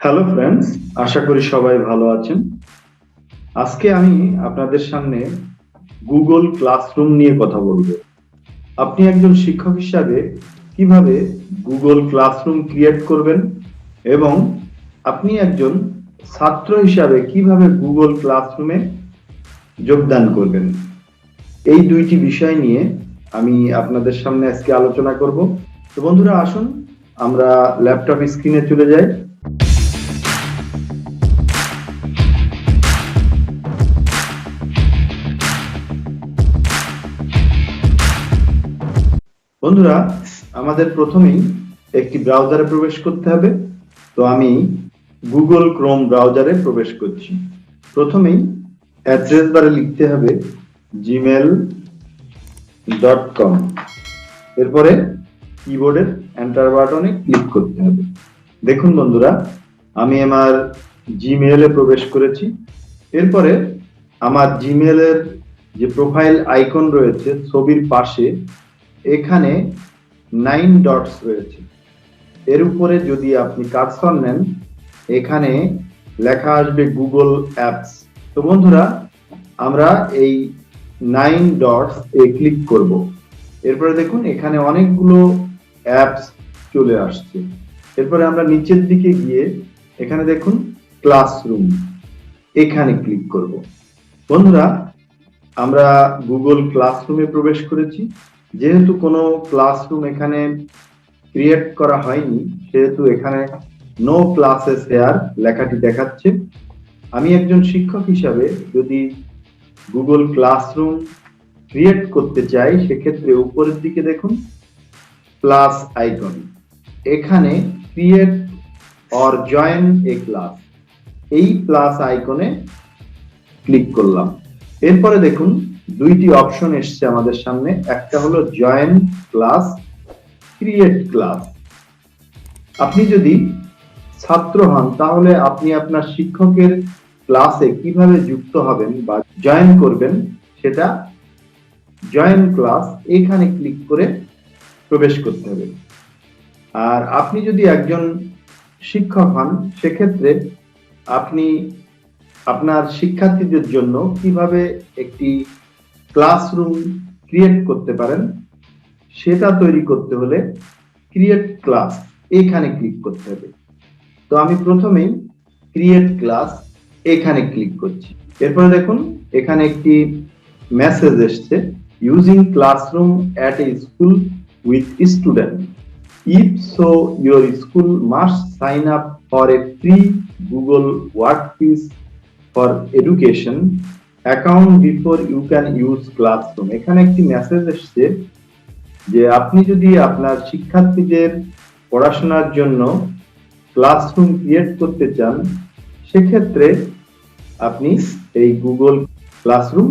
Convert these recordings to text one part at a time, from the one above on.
Hello friends, আশা করি সবাই ভালো আছেন। আজকে আমি আপনাদের সামনে গুগল ক্লাসরুম নিয়ে কথা বলবো। আপনি একজন শিক্ষক হিসাবে কিভাবে গুগল ক্লাসরুম ক্রিয়েট করবেন এবং আপনি একজন ছাত্র হিসাবে কিভাবে গুগল ক্লাসরুমে যোগদান করবেন, এই দুইটি বিষয় নিয়ে আমি আপনাদের সামনে আজকে আলোচনা করব। তো বন্ধুরা, আসুন আমরা ল্যাপটপ স্ক্রিনে চলে যাই। বন্ধুরা, আমাদের প্রথমেই একটি ব্রাউজারে প্রবেশ করতে হবে। তো আমি গুগল ক্রোম ব্রাউজারে প্রবেশ করছি। প্রথমেই অ্যাড্রেস বারে লিখতে হবে gmail.com। এরপরে কিবোর্ডের এন্টার বাটনে ক্লিক করতে হবে। দেখুন বন্ধুরা, আমি আমার জিমেইলে প্রবেশ করেছি। এরপরে আমার জিমেইলের যে প্রোফাইল আইকন রয়েছে ছবির পাশে, এখানে 9 ডটস রয়েছে। এর উপরে যদি আপনি কার্সর নেন, এখানে লেখা আসবে গুগল অ্যাপস। তো বন্ধুরা, আমরা এই 9 ডটস এ ক্লিক করব। এরপরে দেখুন এখানে অনেকগুলো অ্যাপস চলে আসছে। এরপরে আমরা নিচের দিকে গিয়ে এখানে দেখুন ক্লাসরুম, এখানে ক্লিক করব। বন্ধুরা, আমরা গুগল ক্লাসরুমে প্রবেশ করেছি। যেহেতু কোনো ক্লাসরুম এখানে ক্রিয়েট করা হয়নি, সেহেতু এখানে নো ক্লাসেস হেয়ার লেখাটি দেখাচ্ছে। আমি একজন শিক্ষক হিসাবে যদি গুগল ক্লাসরুম ক্রিয়েট করতে চাই, সেক্ষেত্রে উপরের দিকে দেখুন প্লাস আইকন, এখানে create or join A class, এই প্লাস আইকনে ক্লিক করলাম। এরপরে দেখুন দুইটি অপশন এসছে আমাদের সামনে, একটা হলো জয়েন ক্লাস, ক্রিয়েট ক্লাস। আপনি যদি ছাত্র হন, তাহলে আপনি আপনার শিক্ষকের ক্লাসে কিভাবে যুক্ত হবেন বা জয়েন করবেন, সেটা জয়েন ক্লাস এখানে ক্লিক করে প্রবেশ করতে হবে। আর আপনি যদি একজন শিক্ষক হন, সেক্ষেত্রে আপনি আপনার শিক্ষার্থীদের জন্য কিভাবে একটি ক্লাসরুম ক্রিয়েট করতে পারেন, সেটা তৈরি করতে হলে ক্রিয়েট ক্লাস এখানে ক্লিক করতে হবে। তো আমি প্রথমেই ক্রিয়েট ক্লাস এখানে ক্লিক করছি। এরপরে দেখুন এখানে একটি মেসেজ এসছে, using classroom at a school with student, if so your school must sign up for a free Google workspace for education account before you can use classroom. এখানে একটি message এসছে যে আপনি যদি আপনার শিক্ষার্থীদের পড়াশোনার জন্য ক্লাসরুম ক্রিয়েট করতে চান, সেক্ষেত্রে আপনি এই গুগল ক্লাসরুম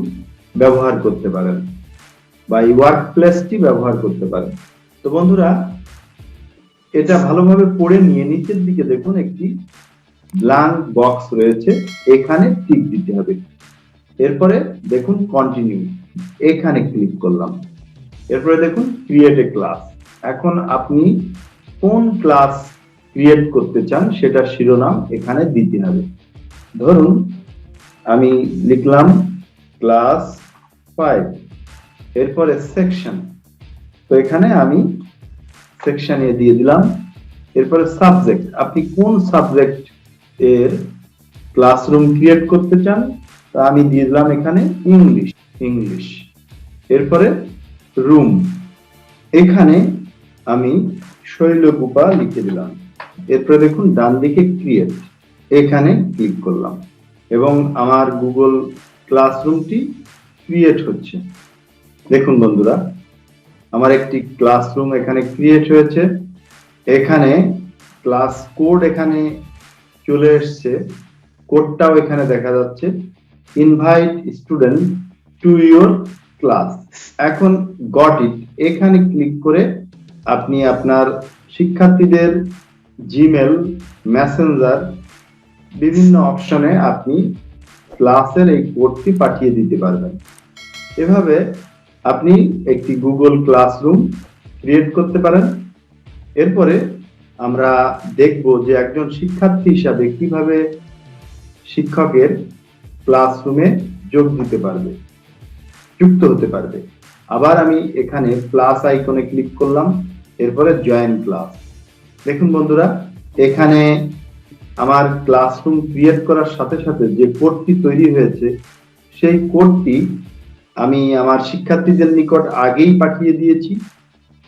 ব্যবহার করতে পারেন বা এই ওয়ার্ক প্লেসটি ব্যবহার করতে পারেন। তো বন্ধুরা, এটা ভালোভাবে পড়ে নিয়ে নিচের দিকে দেখুন একটি ব্ল্যাঙ্ক বক্স রয়েছে, এখানে টিক দিতে হবে। এরপরে দেখুন কন্টিনিউ, এখানে ক্লিক করলাম। এরপরে দেখুন ক্রিয়েট এ ক্লাস। এখন আপনি কোন ক্লাস ক্রিয়েট করতে চান সেটা শিরোনাম এখানে দিতে হবে। ধরুন আমি লিখলাম ক্লাস 5, এরপরে সেকশন, তো এখানে আমি সেকশন এ দিয়ে দিলাম। এরপরে সাবজেক্ট, আপনি কোন সাবজেক্ট এর ক্লাসরুম ক্রিয়েট করতে চান, তা আমি দিয়ে দিলাম এখানে ইংলিশ। এরপরে রুম, এখানে আমি শৈলকুপা লিখে দিলাম। এরপরে দেখুন ডান দিকে ক্রিয়েট, এখানে ক্লিক করলাম এবং আমার গুগল ক্লাসরুমটি ক্রিয়েট হচ্ছে। দেখুন বন্ধুরা, আমার একটি ক্লাসরুম এখানে ক্রিয়েট হয়েছে। এখানে ক্লাস কোড এখানে চলে এসছে, কোডটাও এখানে দেখা যাচ্ছে, invite student to your class. এখন গট ইট, এখানে ক্লিক করে আপনি আপনার শিক্ষার্থীদের জিমেল, মেসেঞ্জার, বিভিন্ন অপশনে আপনি ক্লাসের এই কোডটি পাঠিয়ে দিতে পারবেন। এভাবে আপনি একটি গুগল ক্লাসরুম ক্রিয়েট করতে পারেন। এরপরে আমরা দেখব যে একজন শিক্ষার্থী হিসাবে কিভাবে শিক্ষকের ক্লাসরুমে যোগ দিতে পারবে, যুক্ত হতে পারবে। আবার আমি এখানে প্লাস আইকনে ক্লিক করলাম, এরপরে জয়েন ক্লাস। দেখুন বন্ধুরা, এখানে আমার ক্লাসরুম ক্রিয়েট করার সাথে সাথে যে কোডটি তৈরি হয়েছে সেই কোডটি আমি আমার শিক্ষার্থীদের নিকট আগেই পাঠিয়ে দিয়েছি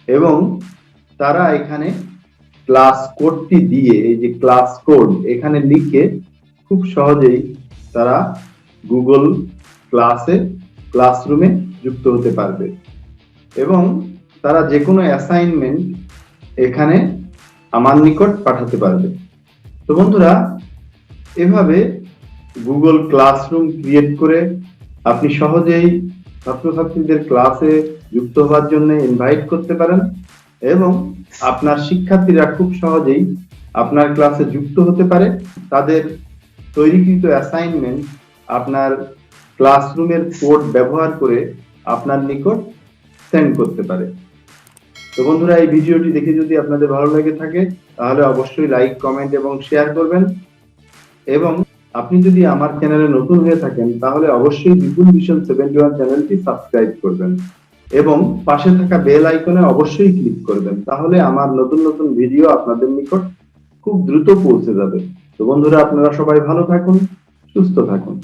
এবং তারা এখানে ক্লাস কোডটি দিয়ে, এই যে ক্লাস কোড এখানে লিখে খুব সহজেই তারা গুগল ক্লাসরুমে যুক্ত হতে পারবে এবং তারা যে কোনো অ্যাসাইনমেন্ট এখানে আমার নিকট পাঠাতে পারবে। তো বন্ধুরা, এভাবে গুগল ক্লাসরুম ক্রিয়েট করে আপনি সহজেই ছাত্রছাত্রীদের ক্লাসে যুক্ত হওয়ার জন্য ইনভাইট করতে পারেন এবং আপনার শিক্ষার্থীরা খুব সহজেই আপনার ক্লাসে যুক্ত হতে পারে। তাদের তৈরিকৃত অ্যাসাইনমেন্ট আপনার ক্লাসরুমের কোড ব্যবহার করে আপনার নিকট সেন্ড করতে পারে। তো বন্ধুরা, এই ভিডিওটি দেখে যদি আপনাদের ভালো লেগে থাকে তাহলে অবশ্যই লাইক, কমেন্ট এবং শেয়ার করবেন এবং আপনি যদি আমার চ্যানেলে নতুন হয়ে থাকেন তাহলে অবশ্যই বিপুল ভিশন 71 চ্যানেলটি সাবস্ক্রাইব করবেন এবং পাশে থাকা বেল আইকনে অবশ্যই ক্লিক করবেন, তাহলে আমার নতুন নতুন ভিডিও আপনাদের নিকট খুব দ্রুত পৌঁছে যাবে। তো বন্ধুরা, আপনারা সবাই ভালো থাকুন, সুস্থ থাকুন।